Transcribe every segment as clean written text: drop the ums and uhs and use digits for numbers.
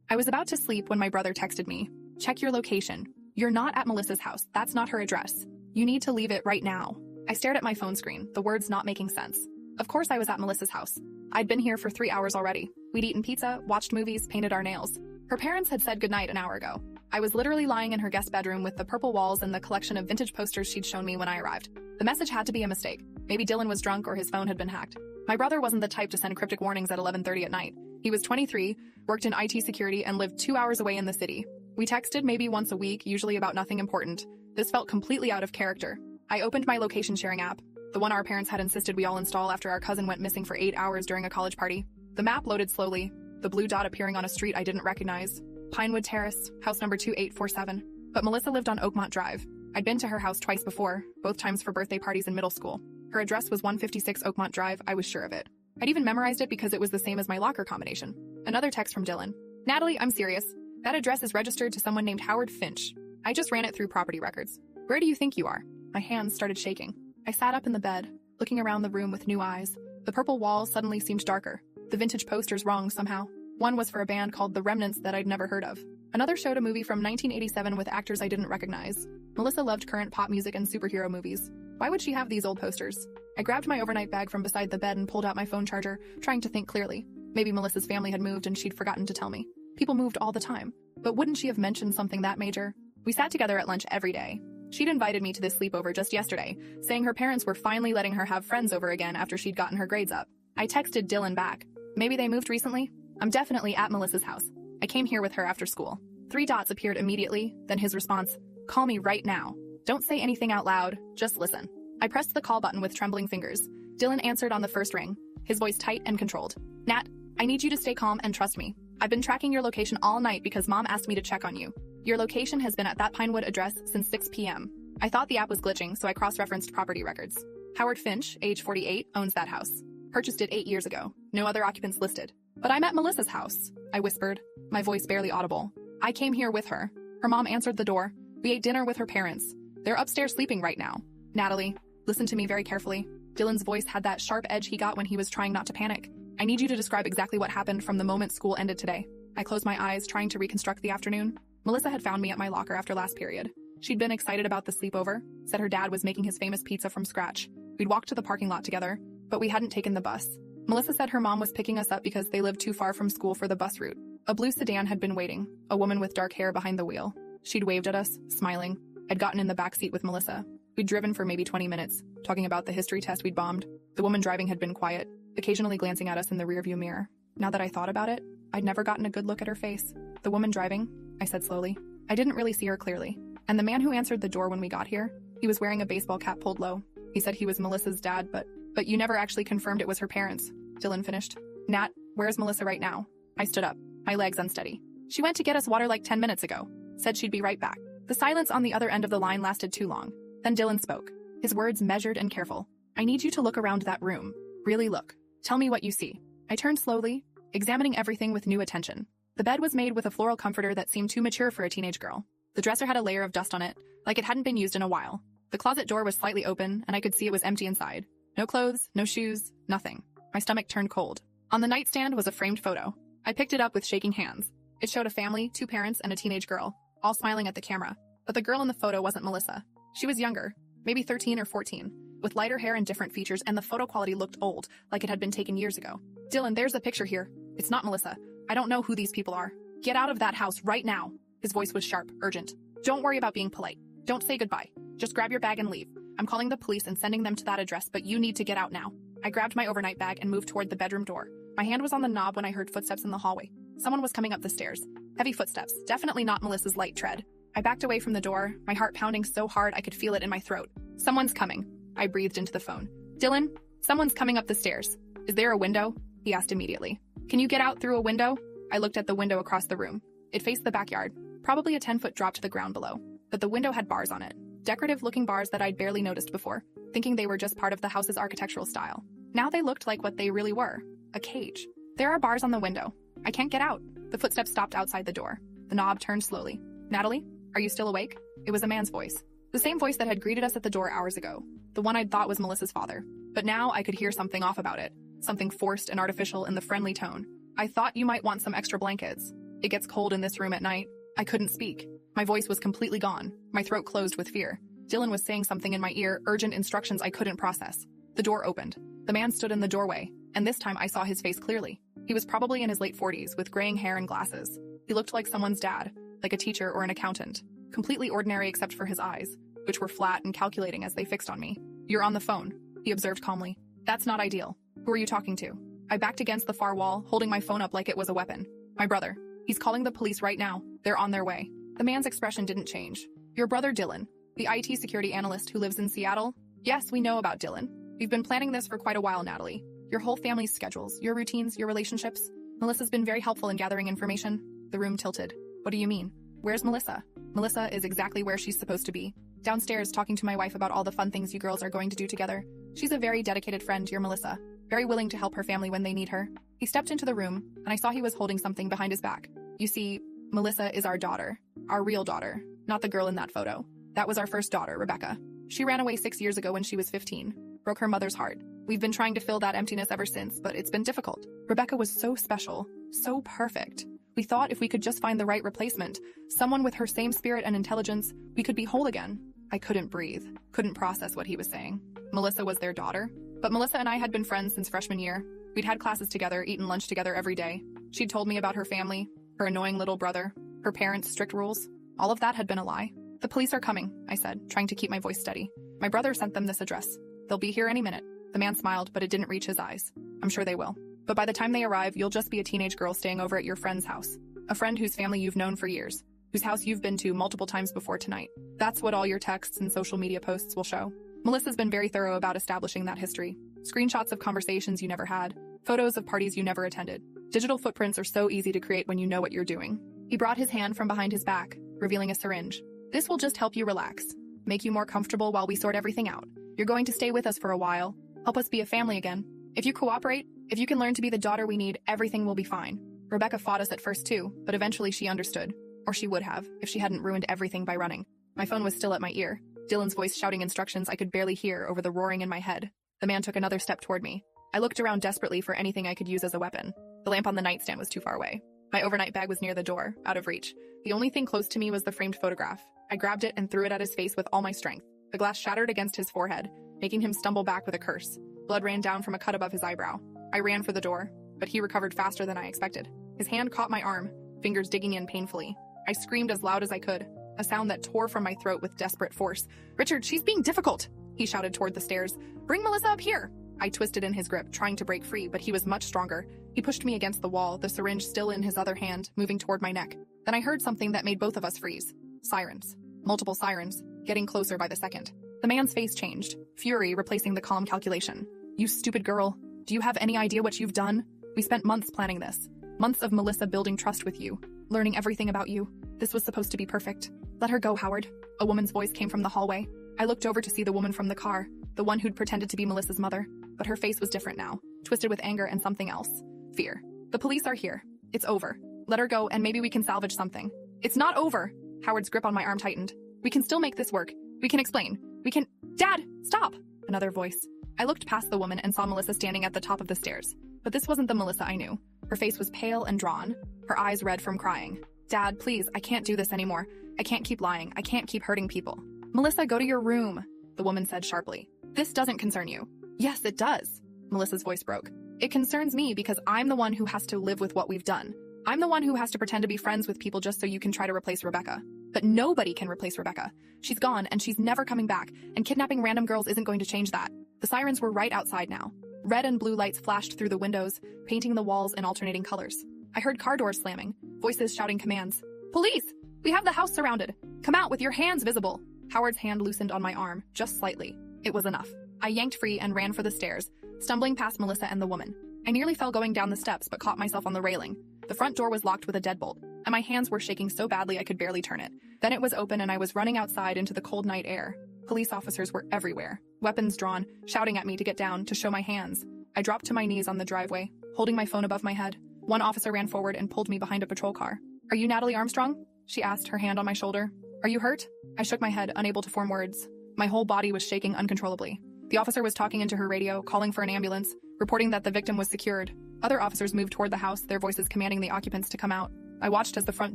I was about to sleep when my brother texted me. Check your location. You're not at Melissa's house. That's not her address. You need to leave it right now. I stared at my phone screen, the words not making sense. Of course I was at Melissa's house. I'd been here for 3 hours already. We'd eaten pizza, watched movies, painted our nails. Her parents had said goodnight an hour ago. I was literally lying in her guest bedroom with the purple walls and the collection of vintage posters she'd shown me when I arrived. The message had to be a mistake. Maybe Dylan was drunk or his phone had been hacked. My brother wasn't the type to send cryptic warnings at 11:30 at night. He was 23, worked in IT security, and lived 2 hours away in the city. We texted maybe once a week, usually about nothing important. This felt completely out of character. I opened my location sharing app, the one our parents had insisted we all install after our cousin went missing for 8 hours during a college party. The map loaded slowly, the blue dot appearing on a street I didn't recognize. Pinewood Terrace, house number 2847. But Melissa lived on Oakmont Drive. I'd been to her house twice before, both times for birthday parties in middle school. Her address was 156 Oakmont Drive, I was sure of it. I'd even memorized it because it was the same as my locker combination. Another text from Dylan. Natalie, I'm serious. That address is registered to someone named Howard Finch. I just ran it through property records. Where do you think you are? My hands started shaking. I sat up in the bed, looking around the room with new eyes. The purple walls suddenly seemed darker. The vintage posters wrong somehow. One was for a band called The Remnants that I'd never heard of. Another showed a movie from 1987 with actors I didn't recognize. Melissa loved current pop music and superhero movies. Why would she have these old posters? I grabbed my overnight bag from beside the bed and pulled out my phone charger, trying to think clearly. Maybe Melissa's family had moved and she'd forgotten to tell me. People moved all the time. But wouldn't she have mentioned something that major? We sat together at lunch every day. She'd invited me to this sleepover just yesterday, saying her parents were finally letting her have friends over again after she'd gotten her grades up. I texted Dylan back. Maybe they moved recently? I'm definitely at Melissa's house. I came here with her after school. 3 dots appeared immediately, then his response, call me right now. Don't say anything out loud, just listen. I pressed the call button with trembling fingers. Dylan answered on the first ring, his voice tight and controlled. Nat, I need you to stay calm and trust me. I've been tracking your location all night because Mom asked me to check on you. Your location has been at that Pinewood address since 6 p.m. I thought the app was glitching, so I cross-referenced property records. Howard Finch, age 48, owns that house. Purchased it 8 years ago. No other occupants listed. But I'm at Melissa's house, I whispered, my voice barely audible. I came here with her. Her mom answered the door. We ate dinner with her parents. They're upstairs sleeping right now. Natalie, listen to me very carefully. Dylan's voice had that sharp edge he got when he was trying not to panic. I need you to describe exactly what happened from the moment school ended today. I closed my eyes, trying to reconstruct the afternoon. Melissa had found me at my locker after last period. She'd been excited about the sleepover, said her dad was making his famous pizza from scratch. We'd walked to the parking lot together, but we hadn't taken the bus. Melissa said her mom was picking us up because they lived too far from school for the bus route. A blue sedan had been waiting, a woman with dark hair behind the wheel. She'd waved at us, smiling. I'd gotten in the back seat with Melissa. We'd driven for maybe 20 minutes, talking about the history test we'd bombed. The woman driving had been quiet, occasionally glancing at us in the rearview mirror. Now that I thought about it, I'd never gotten a good look at her face. The woman driving, I said slowly. I didn't really see her clearly. And the man who answered the door when we got here, he was wearing a baseball cap pulled low. He said he was Melissa's dad, but you never actually confirmed it was her parents. Dylan finished. Nat, where's Melissa right now? I stood up, my legs unsteady. She went to get us water like 10 minutes ago. Said she'd be right back. The silence on the other end of the line lasted too long. Then Dylan spoke. His words measured and careful. I need you to look around that room. Really look. Tell me what you see. I turned slowly, examining everything with new attention. The bed was made with a floral comforter that seemed too mature for a teenage girl. The dresser had a layer of dust on it, like it hadn't been used in a while. The closet door was slightly open, and I could see it was empty inside. No clothes, no shoes, nothing. My stomach turned cold. On the nightstand was a framed photo. I picked it up with shaking hands. It showed a family, 2 parents, and a teenage girl, all smiling at the camera. But the girl in the photo wasn't Melissa. She was younger, maybe 13 or 14, with lighter hair and different features, and the photo quality looked old, like it had been taken years ago. Dylan, there's a picture here. It's not Melissa. I don't know who these people are. Get out of that house right now. His voice was sharp, urgent. Don't worry about being polite. Don't say goodbye. Just grab your bag and leave. I'm calling the police and sending them to that address, but you need to get out now. I grabbed my overnight bag and moved toward the bedroom door. My hand was on the knob when I heard footsteps in the hallway. Someone was coming up the stairs. Heavy footsteps, definitely not Melissa's light tread. I backed away from the door, my heart pounding so hard I could feel it in my throat. Someone's coming. I breathed into the phone. Dylan, someone's coming up the stairs. Is there a window? He asked immediately. Can you get out through a window? I looked at the window across the room. It faced the backyard, probably a 10-foot drop to the ground below. But the window had bars on it. Decorative-looking bars that I'd barely noticed before, thinking they were just part of the house's architectural style. Now they looked like what they really were, a cage. There are bars on the window. I can't get out. The footsteps stopped outside the door. The knob turned slowly. Natalie, are you still awake? It was a man's voice. The same voice that had greeted us at the door hours ago. The one I'd thought was Melissa's father. But now I could hear something off about it. Something forced and artificial in the friendly tone. I thought you might want some extra blankets. It gets cold in this room at night. I couldn't speak. My voice was completely gone. My throat closed with fear. Dylan was saying something in my ear, urgent instructions I couldn't process. The door opened. The man stood in the doorway, and this time I saw his face clearly. He was probably in his late 40s with graying hair and glasses. He looked like someone's dad, like a teacher or an accountant. Completely ordinary except for his eyes, which were flat and calculating as they fixed on me. "You're on the phone," he observed calmly. "That's not ideal. Who are you talking to?" I backed against the far wall, holding my phone up like it was a weapon. "My brother. He's calling the police right now. They're on their way." The man's expression didn't change. "Your brother Dylan, the IT security analyst who lives in Seattle?" "Yes, we know about Dylan. We've been planning this for quite a while, Natalie. Your whole family's schedules, your routines, your relationships. Melissa's been very helpful in gathering information." The room tilted. "What do you mean? Where's Melissa?" "Melissa is exactly where she's supposed to be. Downstairs talking to my wife about all the fun things you girls are going to do together. She's a very dedicated friend, your Melissa. Very willing to help her family when they need her." He stepped into the room, and I saw he was holding something behind his back. "You see, Melissa is our daughter. Our real daughter. Not the girl in that photo. That was our first daughter, Rebecca. She ran away 6 years ago when she was 15. Broke her mother's heart. We've been trying to fill that emptiness ever since, but it's been difficult. Rebecca was so special, so perfect. We thought if we could just find the right replacement, someone with her same spirit and intelligence, we could be whole again." I couldn't breathe, couldn't process what he was saying. Melissa was their daughter? But Melissa and I had been friends since freshman year. We'd had classes together, eaten lunch together every day. She'd told me about her family, her annoying little brother, her parents' strict rules. All of that had been a lie. "The police are coming," I said, trying to keep my voice steady. "My brother sent them this address. They'll be here any minute." The man smiled, but it didn't reach his eyes. "I'm sure they will. But by the time they arrive, you'll just be a teenage girl staying over at your friend's house. A friend whose family you've known for years, whose house you've been to multiple times before tonight. That's what all your texts and social media posts will show." Melissa's been very thorough about establishing that history. Screenshots of conversations you never had, photos of parties you never attended. Digital footprints are so easy to create when you know what you're doing. He brought his hand from behind his back, revealing a syringe. "This will just help you relax, make you more comfortable while we sort everything out. You're going to stay with us for a while, help us be a family again. If you cooperate, if you can learn to be the daughter we need, everything will be fine." Rebecca fought us at first too, but eventually she understood. Or she would have, if she hadn't ruined everything by running. My phone was still at my ear. Dylan's voice shouting instructions I could barely hear over the roaring in my head. The man took another step toward me. I looked around desperately for anything I could use as a weapon. The lamp on the nightstand was too far away. My overnight bag was near the door, out of reach. The only thing close to me was the framed photograph. I grabbed it and threw it at his face with all my strength. The glass shattered against his forehead, making him stumble back with a curse. Blood ran down from a cut above his eyebrow. I ran for the door, but he recovered faster than I expected. His hand caught my arm, fingers digging in painfully. I screamed as loud as I could, a sound that tore from my throat with desperate force. "Richard, she's being difficult!" he shouted toward the stairs. "Bring Melissa up here!" I twisted in his grip, trying to break free, but he was much stronger. He pushed me against the wall, the syringe still in his other hand, moving toward my neck. Then I heard something that made both of us freeze. Sirens. Multiple sirens, getting closer by the second. The man's face changed, fury replacing the calm calculation. "You stupid girl. Do you have any idea what you've done? We spent months planning this. Months of Melissa building trust with you, learning everything about you. This was supposed to be perfect. Let her go, Howard." A woman's voice came from the hallway. I looked over to see the woman from the car, the one who'd pretended to be Melissa's mother. But her face was different now, twisted with anger and something else. Fear. "The police are here. It's over. Let her go and maybe we can salvage something." "It's not over." Howard's grip on my arm tightened. "We can still make this work. We can explain. We can— Dad, stop!" Another voice. I looked past the woman and saw Melissa standing at the top of the stairs. But this wasn't the Melissa I knew. Her face was pale and drawn, her eyes red from crying. "Dad, please, I can't do this anymore. I can't keep lying. I can't keep hurting people." "Melissa, go to your room," the woman said sharply. "This doesn't concern you." "Yes, it does." Melissa's voice broke. "It concerns me because I'm the one who has to live with what we've done. I'm the one who has to pretend to be friends with people just so you can try to replace Rebecca. But nobody can replace Rebecca. She's gone and she's never coming back, and kidnapping random girls isn't going to change that." The sirens were right outside now. Red and blue lights flashed through the windows, painting the walls in alternating colors. I heard car doors slamming, voices shouting commands. "Police! We have the house surrounded! Come out with your hands visible!" Howard's hand loosened on my arm, just slightly. It was enough. I yanked free and ran for the stairs, stumbling past Melissa and the woman. I nearly fell going down the steps, but caught myself on the railing. The front door was locked with a deadbolt, and my hands were shaking so badly I could barely turn it. Then it was open and I was running outside into the cold night air. Police officers were everywhere, weapons drawn, shouting at me to get down, to show my hands. I dropped to my knees on the driveway, holding my phone above my head. One officer ran forward and pulled me behind a patrol car. "Are you Natalie Armstrong?" she asked, her hand on my shoulder. "Are you hurt?" I shook my head, unable to form words. My whole body was shaking uncontrollably. The officer was talking into her radio, calling for an ambulance, reporting that the victim was secured. Other officers moved toward the house, their voices commanding the occupants to come out. I watched as the front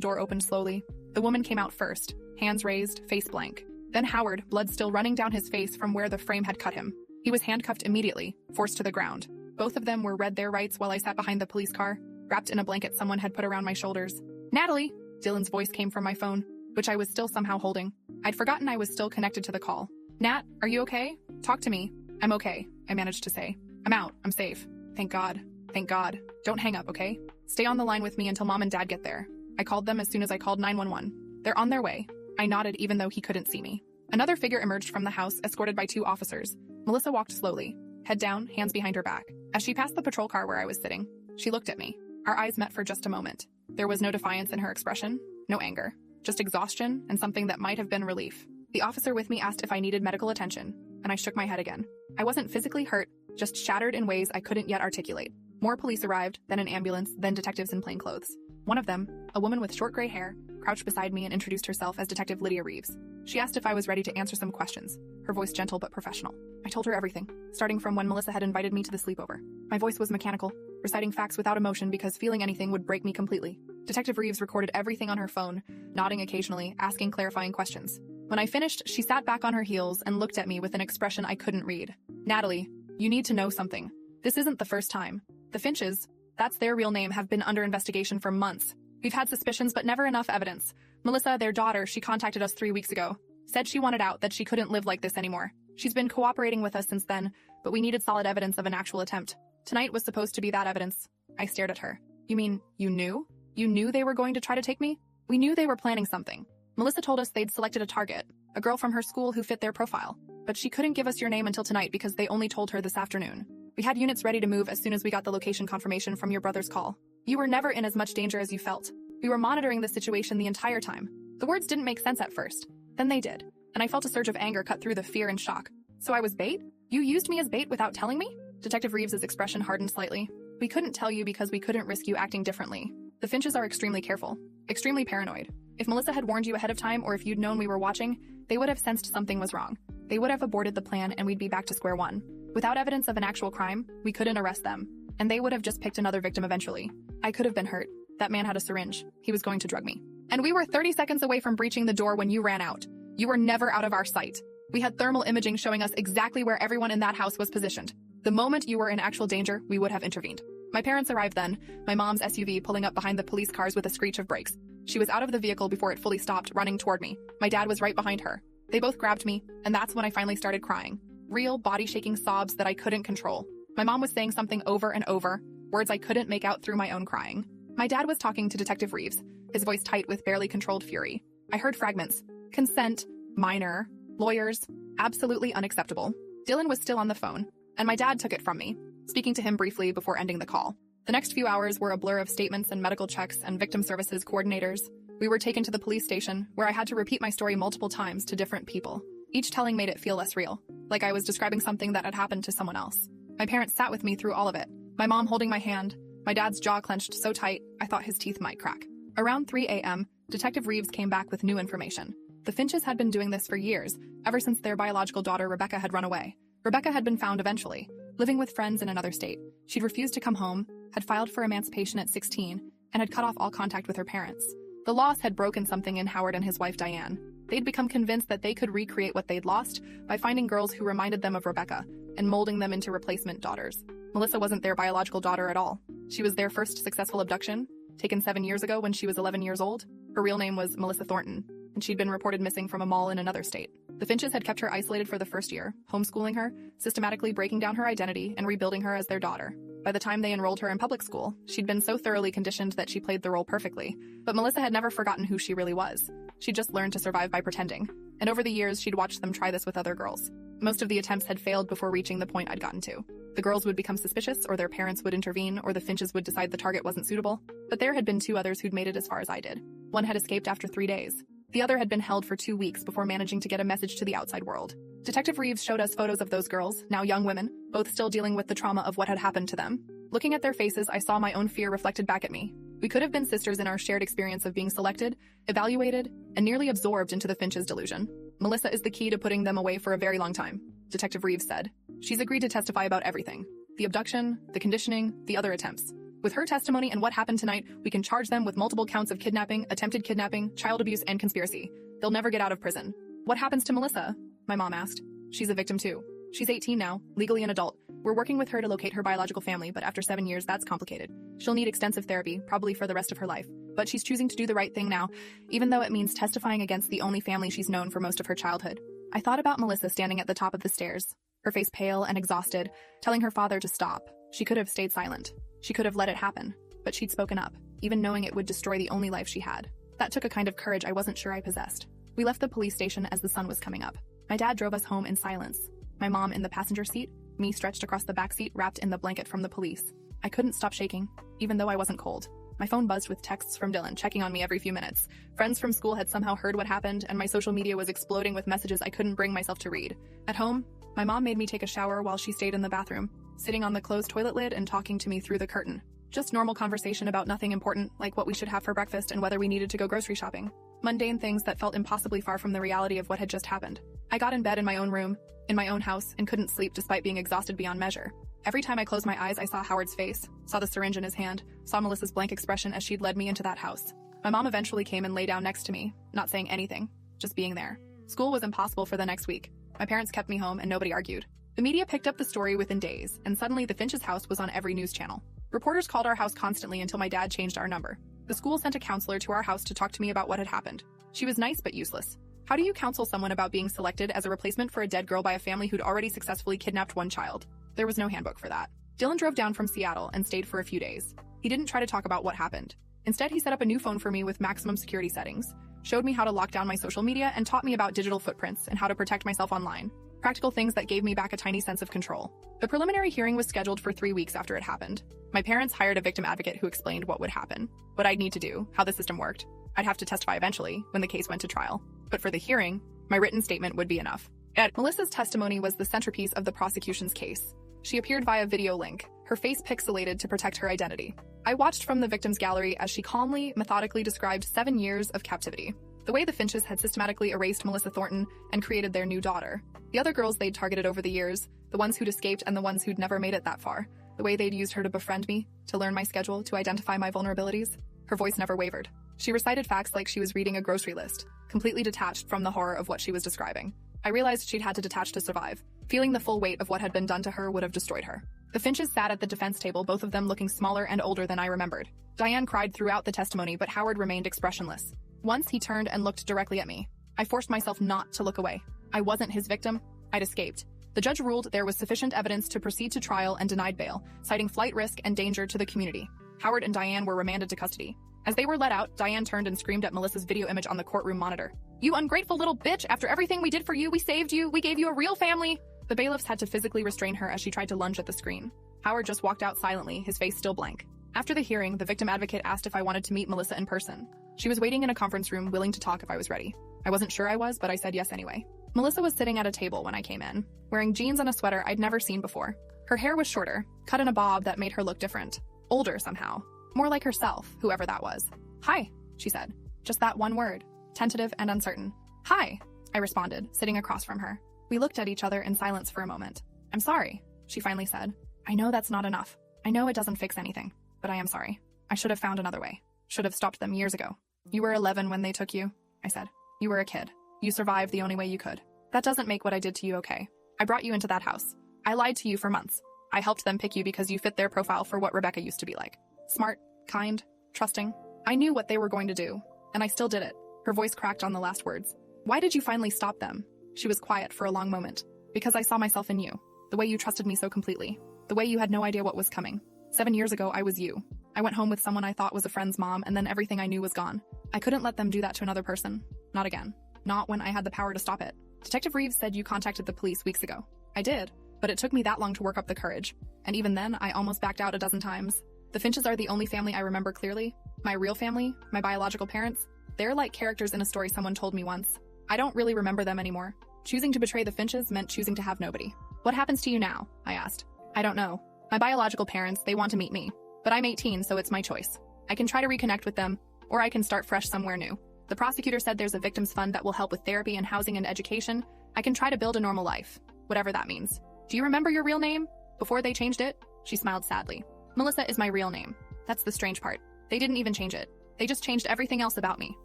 door opened slowly. The woman came out first, hands raised, face blank. Then Howard, blood still running down his face from where the frame had cut him. He was handcuffed immediately, forced to the ground. Both of them were read their rights while I sat behind the police car, wrapped in a blanket someone had put around my shoulders. "Natalie!" Dylan's voice came from my phone, which I was still somehow holding. I'd forgotten I was still connected to the call. "Nat, are you okay? Talk to me." "I'm okay," I managed to say. "I'm out. I'm safe. Thank God. Thank God. Don't hang up, okay? Stay on the line with me until Mom and Dad get there." I called them as soon as I called 911. "They're on their way." I nodded even though he couldn't see me. Another figure emerged from the house, escorted by 2 officers. Melissa walked slowly, head down, hands behind her back. As she passed the patrol car where I was sitting, she looked at me. Our eyes met for just a moment. There was no defiance in her expression, no anger, just exhaustion and something that might have been relief. The officer with me asked if I needed medical attention, and I shook my head again. I wasn't physically hurt, just shattered in ways I couldn't yet articulate. More police arrived, then an ambulance, then detectives in plain clothes. One of them, a woman with short gray hair, crouched beside me and introduced herself as Detective Lydia Reeves. She asked if I was ready to answer some questions, her voice gentle but professional. I told her everything, starting from when Melissa had invited me to the sleepover. My voice was mechanical, reciting facts without emotion because feeling anything would break me completely. Detective Reeves recorded everything on her phone, nodding occasionally, asking clarifying questions. When I finished, she sat back on her heels and looked at me with an expression I couldn't read. "Natalie, you need to know something. This isn't the first time. The Finches, that's their real name, have been under investigation for months. We've had suspicions but never enough evidence. Melissa, their daughter, she contacted us 3 weeks ago. Said she wanted out, that she couldn't live like this anymore. She's been cooperating with us since then, but we needed solid evidence of an actual attempt. Tonight was supposed to be that evidence." I stared at her. "You mean, you knew? You knew they were going to try to take me?" "We knew they were planning something. Melissa told us they'd selected a target, a girl from her school who fit their profile. But she couldn't give us your name until tonight because they only told her this afternoon. We had units ready to move as soon as we got the location confirmation from your brother's call. You were never in as much danger as you felt. We were monitoring the situation the entire time." The words didn't make sense at first. Then they did, and I felt a surge of anger cut through the fear and shock. "So I was bait? You used me as bait without telling me?" Detective Reeves's expression hardened slightly. "We couldn't tell you because we couldn't risk you acting differently. The Finches are extremely careful, extremely paranoid. If Melissa had warned you ahead of time or if you'd known we were watching, they would have sensed something was wrong. They would have aborted the plan and we'd be back to square one. Without evidence of an actual crime, we couldn't arrest them, and they would have just picked another victim eventually. I could have been hurt. That man had a syringe. He was going to drug me. And we were 30 seconds away from breaching the door when you ran out. You were never out of our sight. We had thermal imaging showing us exactly where everyone in that house was positioned. The moment you were in actual danger, we would have intervened." My parents arrived then, my mom's SUV pulling up behind the police cars with a screech of brakes. She was out of the vehicle before it fully stopped, running toward me. My dad was right behind her. They both grabbed me, and that's when I finally started crying. Real, body-shaking sobs that I couldn't control. My mom was saying something over and over, words I couldn't make out through my own crying. My dad was talking to Detective Reeves, his voice tight with barely controlled fury. I heard fragments. Consent, minor, lawyers, absolutely unacceptable. Dylan was still on the phone, and my dad took it from me, speaking to him briefly before ending the call. The next few hours were a blur of statements and medical checks and victim services coordinators. We were taken to the police station, where I had to repeat my story multiple times to different people. Each telling made it feel less real, like I was describing something that had happened to someone else. My parents sat with me through all of it, my mom holding my hand, my dad's jaw clenched so tight I thought his teeth might crack. Around 3 a.m., Detective Reeves came back with new information. The Finches had been doing this for years, ever since their biological daughter Rebecca had run away. Rebecca had been found eventually, living with friends in another state. She'd refused to come home, had filed for emancipation at 16, and had cut off all contact with her parents. The loss had broken something in Howard and his wife Diane. They'd become convinced that they could recreate what they'd lost by finding girls who reminded them of Rebecca and molding them into replacement daughters. Melissa wasn't their biological daughter at all. She was their first successful abduction, taken 7 years ago when she was 11 years old. Her real name was Melissa Thornton, and she'd been reported missing from a mall in another state. The Finches had kept her isolated for the first year, homeschooling her, systematically breaking down her identity and rebuilding her as their daughter. By the time they enrolled her in public school, she'd been so thoroughly conditioned that she played the role perfectly. But Melissa had never forgotten who she really was. She'd just learned to survive by pretending. And over the years, she'd watched them try this with other girls. Most of the attempts had failed before reaching the point I'd gotten to. The girls would become suspicious, or their parents would intervene, or the Finches would decide the target wasn't suitable. But there had been 2 others who'd made it as far as I did. One had escaped after 3 days. The other had been held for 2 weeks before managing to get a message to the outside world. Detective Reeves showed us photos of those girls, now young women, both still dealing with the trauma of what had happened to them. Looking at their faces, I saw my own fear reflected back at me. We could have been sisters in our shared experience of being selected, evaluated, and nearly absorbed into the Finches' delusion. Melissa is the key to putting them away for a very long time, Detective Reeves said. She's agreed to testify about everything. The abduction, the conditioning, the other attempts. With her testimony and what happened tonight, we can charge them with multiple counts of kidnapping, attempted kidnapping, child abuse, and conspiracy. They'll never get out of prison. What happens to Melissa? My mom asked. She's a victim too. She's 18 now, legally an adult. We're working with her to locate her biological family, but after 7 years, that's complicated. She'll need extensive therapy, probably for the rest of her life. But she's choosing to do the right thing now, even though it means testifying against the only family she's known for most of her childhood. I thought about Melissa standing at the top of the stairs, her face pale and exhausted, telling her father to stop. She could have stayed silent. She could have let it happen, but she'd spoken up, even knowing it would destroy the only life she had. That took a kind of courage I wasn't sure I possessed. We left the police station as the sun was coming up. My dad drove us home in silence. My mom in the passenger seat, me stretched across the back seat wrapped in the blanket from the police. I couldn't stop shaking, even though I wasn't cold. My phone buzzed with texts from Dylan, checking on me every few minutes. Friends from school had somehow heard what happened, and my social media was exploding with messages I couldn't bring myself to read. At home, my mom made me take a shower while she stayed in the bathroom, sitting on the closed toilet lid and talking to me through the curtain. Just normal conversation about nothing important, like what we should have for breakfast and whether we needed to go grocery shopping. Mundane things that felt impossibly far from the reality of what had just happened. I got in bed in my own room, in my own house, and couldn't sleep despite being exhausted beyond measure. Every time I closed my eyes, I saw Howard's face, saw the syringe in his hand, saw Melissa's blank expression as she'd led me into that house. My mom eventually came and lay down next to me, not saying anything, just being there. School was impossible for the next week. My parents kept me home and nobody argued. The media picked up the story within days, and suddenly the Finch's house was on every news channel. Reporters called our house constantly until my dad changed our number. The school sent a counselor to our house to talk to me about what had happened. She was nice but useless. How do you counsel someone about being selected as a replacement for a dead girl by a family who'd already successfully kidnapped one child? There was no handbook for that. Dylan drove down from Seattle and stayed for a few days. He didn't try to talk about what happened. Instead, he set up a new phone for me with maximum security settings, showed me how to lock down my social media, and taught me about digital footprints and how to protect myself online. Practical things that gave me back a tiny sense of control. The preliminary hearing was scheduled for 3 weeks after it happened. My parents hired a victim advocate who explained what would happen, what I'd need to do, how the system worked. I'd have to testify eventually, when the case went to trial. But for the hearing, my written statement would be enough. Melissa's testimony was the centerpiece of the prosecution's case. She appeared via video link, her face pixelated to protect her identity. I watched from the victim's gallery as she calmly, methodically described 7 years of captivity. The way the Finches had systematically erased Melissa Thornton and created their new daughter. The other girls they'd targeted over the years, the ones who'd escaped and the ones who'd never made it that far. The way they'd used her to befriend me, to learn my schedule, to identify my vulnerabilities. Her voice never wavered. She recited facts like she was reading a grocery list, completely detached from the horror of what she was describing. I realized she'd had to detach to survive. Feeling the full weight of what had been done to her would have destroyed her. The Finches sat at the defense table, both of them looking smaller and older than I remembered. Diane cried throughout the testimony, but Howard remained expressionless. Once he turned and looked directly at me. I forced myself not to look away. I wasn't his victim. I'd escaped. The judge ruled there was sufficient evidence to proceed to trial and denied bail, citing flight risk and danger to the community. Howard and Diane were remanded to custody. As they were let out, Diane turned and screamed at Melissa's video image on the courtroom monitor. "You ungrateful little bitch! After everything we did for you, we saved you, we gave you a real family!" The bailiffs had to physically restrain her as she tried to lunge at the screen. Howard just walked out silently, his face still blank. After the hearing, the victim advocate asked if I wanted to meet Melissa in person. She was waiting in a conference room, willing to talk if I was ready. I wasn't sure I was, but I said yes anyway. Melissa was sitting at a table when I came in, wearing jeans and a sweater I'd never seen before. Her hair was shorter, cut in a bob that made her look different. Older somehow. More like herself, whoever that was. "Hi," she said. Just that one word, tentative and uncertain. "Hi," I responded, sitting across from her. We looked at each other in silence for a moment. "I'm sorry," she finally said. "I know that's not enough. I know it doesn't fix anything, but I am sorry. I should have found another way. Should have stopped them years ago." "You were 11 when they took you," I said. "You were a kid. You survived the only way you could. That doesn't make what I did to you okay. I brought you into that house. I lied to you for months. I helped them pick you because you fit their profile for what Rebecca used to be like. Smart, kind, trusting. I knew what they were going to do, and I still did it." Her voice cracked on the last words. "Why did you finally stop them?" She was quiet for a long moment. "Because I saw myself in you. The way you trusted me so completely. The way you had no idea what was coming. 7 years ago, I was you. I went home with someone I thought was a friend's mom, and then everything I knew was gone. I couldn't let them do that to another person. Not again. Not when I had the power to stop it. Detective Reeves said you contacted the police weeks ago. I did, but it took me that long to work up the courage. And even then, I almost backed out a dozen times. The Finches are the only family I remember clearly. My real family, my biological parents, they're like characters in a story someone told me once. I don't really remember them anymore. Choosing to betray the Finches meant choosing to have nobody." "What happens to you now?" I asked. "I don't know. My biological parents, they want to meet me. But I'm 18, so it's my choice. I can try to reconnect with them, or I can start fresh somewhere new. The prosecutor said there's a victims fund that will help with therapy and housing and education. I can try to build a normal life, whatever that means. Do you remember your real name? Before they changed it?" She smiled sadly. "Melissa is my real name. That's the strange part. They didn't even change it. They just changed everything else about me.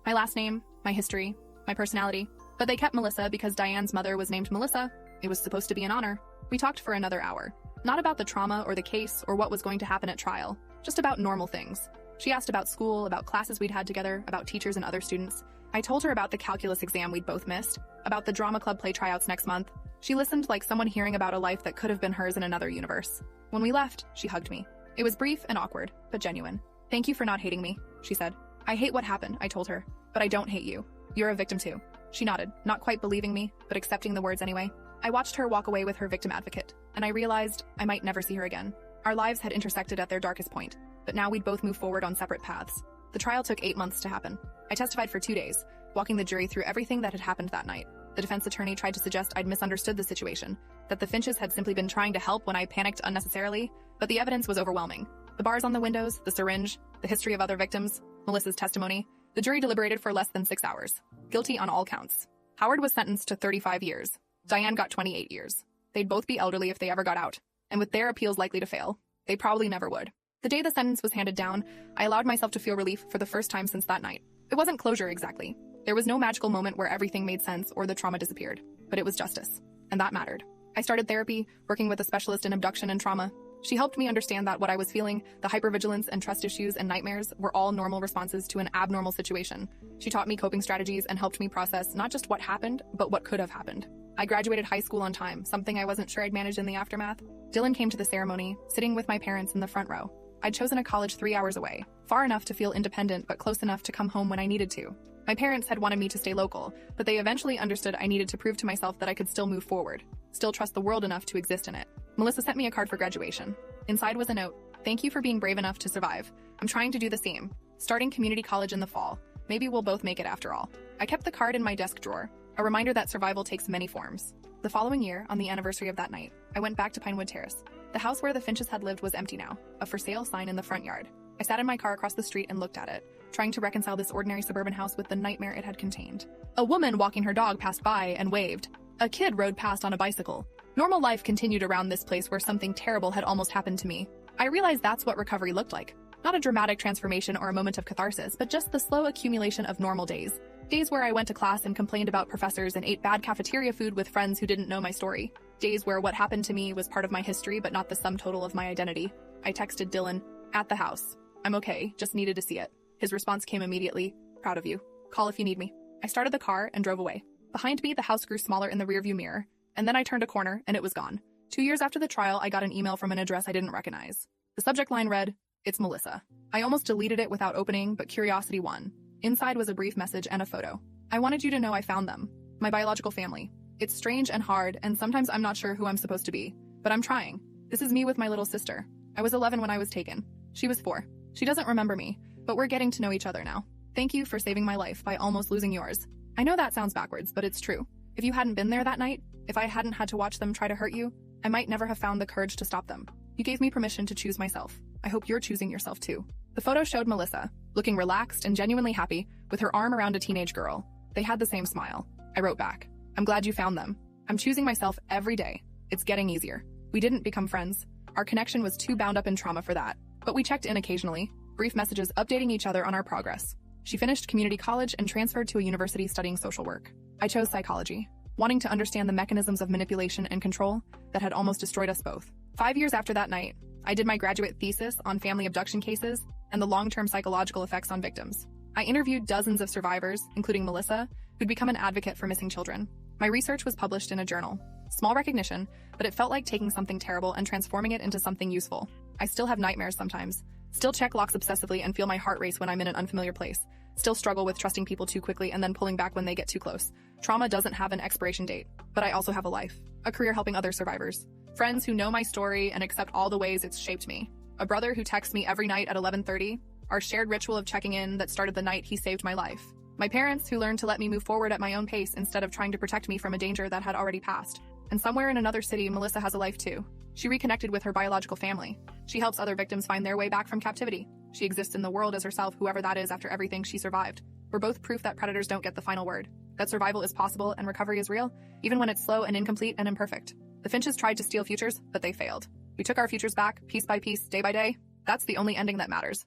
My last name, my history, my personality. But they kept Melissa because Diane's mother was named Melissa. It was supposed to be an honor. We talked for another hour. Not about the trauma or the case or what was going to happen at trial. Just about normal things. She asked about school, about classes we'd had together, about teachers and other students. I told her about the calculus exam we'd both missed, about the drama club play tryouts next month. She listened like someone hearing about a life that could have been hers in another universe. When we left, she hugged me. It was brief and awkward, but genuine. "Thank you for not hating me," she said. "I hate what happened," I told her, "but I don't hate you. You're a victim too." She nodded, not quite believing me, but accepting the words anyway. I watched her walk away with her victim advocate, and I realized I might never see her again. Our lives had intersected at their darkest point, but now we'd both move forward on separate paths. The trial took 8 months to happen. I testified for 2 days, walking the jury through everything that had happened that night. The defense attorney tried to suggest I'd misunderstood the situation, that the Finches had simply been trying to help when I panicked unnecessarily, but the evidence was overwhelming. The bars on the windows, the syringe, the history of other victims, Melissa's testimony. The jury deliberated for less than 6 hours. Guilty on all counts. Howard was sentenced to 35 years. Diane got 28 years. They'd both be elderly if they ever got out, and with their appeals likely to fail, they probably never would. The day the sentence was handed down, I allowed myself to feel relief for the first time since that night. It wasn't closure exactly. There was no magical moment where everything made sense or the trauma disappeared, but it was justice, and that mattered. I started therapy, working with a specialist in abduction and trauma. She helped me understand that what I was feeling, the hypervigilance and trust issues and nightmares, were all normal responses to an abnormal situation. She taught me coping strategies and helped me process not just what happened, but what could have happened. I graduated high school on time, something I wasn't sure I'd manage in the aftermath. Dylan came to the ceremony, sitting with my parents in the front row. I'd chosen a college 3 hours away, far enough to feel independent but close enough to come home when I needed to. My parents had wanted me to stay local, but they eventually understood I needed to prove to myself that I could still move forward, still trust the world enough to exist in it. Melissa sent me a card for graduation. Inside was a note. "Thank you for being brave enough to survive. I'm trying to do the same. Starting community college in the fall. Maybe we'll both make it after all." I kept the card in my desk drawer, a reminder that survival takes many forms. The following year, on the anniversary of that night, I went back to Pinewood Terrace. The house where the Finches had lived was empty now, a for sale sign in the front yard. I sat in my car across the street and looked at it, trying to reconcile this ordinary suburban house with the nightmare it had contained. A woman walking her dog passed by and waved. A kid rode past on a bicycle. Normal life continued around this place where something terrible had almost happened to me. I realized that's what recovery looked like. Not a dramatic transformation or a moment of catharsis, but just the slow accumulation of normal days. Days where I went to class and complained about professors and ate bad cafeteria food with friends who didn't know my story. Days where what happened to me was part of my history but not the sum total of my identity. I texted Dylan, "At the house. I'm okay, just needed to see it." His response came immediately, "Proud of you. Call if you need me." I started the car and drove away. Behind me, the house grew smaller in the rearview mirror, and then I turned a corner and it was gone. 2 years after the trial, I got an email from an address I didn't recognize. The subject line read, "It's Melissa." I almost deleted it without opening, but curiosity won. Inside was a brief message and a photo. "I wanted you to know I found them. My biological family. It's strange and hard, and sometimes I'm not sure who I'm supposed to be. But I'm trying. This is me with my little sister. I was 11 when I was taken. She was 4. She doesn't remember me, but we're getting to know each other now. Thank you for saving my life by almost losing yours." I know that sounds backwards, but it's true. If you hadn't been there that night, if I hadn't had to watch them try to hurt you, I might never have found the courage to stop them. You gave me permission to choose myself. I hope you're choosing yourself too. The photo showed Melissa, looking relaxed and genuinely happy, with her arm around a teenage girl. They had the same smile. I wrote back, "I'm glad you found them. I'm choosing myself every day. It's getting easier." We didn't become friends. Our connection was too bound up in trauma for that. But we checked in occasionally, brief messages updating each other on our progress. She finished community college and transferred to a university studying social work. I chose psychology, wanting to understand the mechanisms of manipulation and control that had almost destroyed us both. 5 years after that night, I did my graduate thesis on family abduction cases and the long-term psychological effects on victims. I interviewed dozens of survivors, including Melissa, who'd become an advocate for missing children. My research was published in a journal. Small recognition, but it felt like taking something terrible and transforming it into something useful. I still have nightmares sometimes. Still check locks obsessively and feel my heart race when I'm in an unfamiliar place. Still struggle with trusting people too quickly and then pulling back when they get too close. Trauma doesn't have an expiration date, but I also have a life, a career helping other survivors, friends who know my story and accept all the ways it's shaped me, a brother who texts me every night at 11:30, our shared ritual of checking in that started the night he saved my life, my parents who learned to let me move forward at my own pace instead of trying to protect me from a danger that had already passed. And somewhere in another city, Melissa has a life too. She reconnected with her biological family. She helps other victims find their way back from captivity. She exists in the world as herself, whoever that is, after everything she survived. We're both proof that predators don't get the final word, that survival is possible and recovery is real, even when it's slow and incomplete and imperfect. The Finches tried to steal futures, but they failed. We took our futures back, piece by piece, day by day. That's the only ending that matters.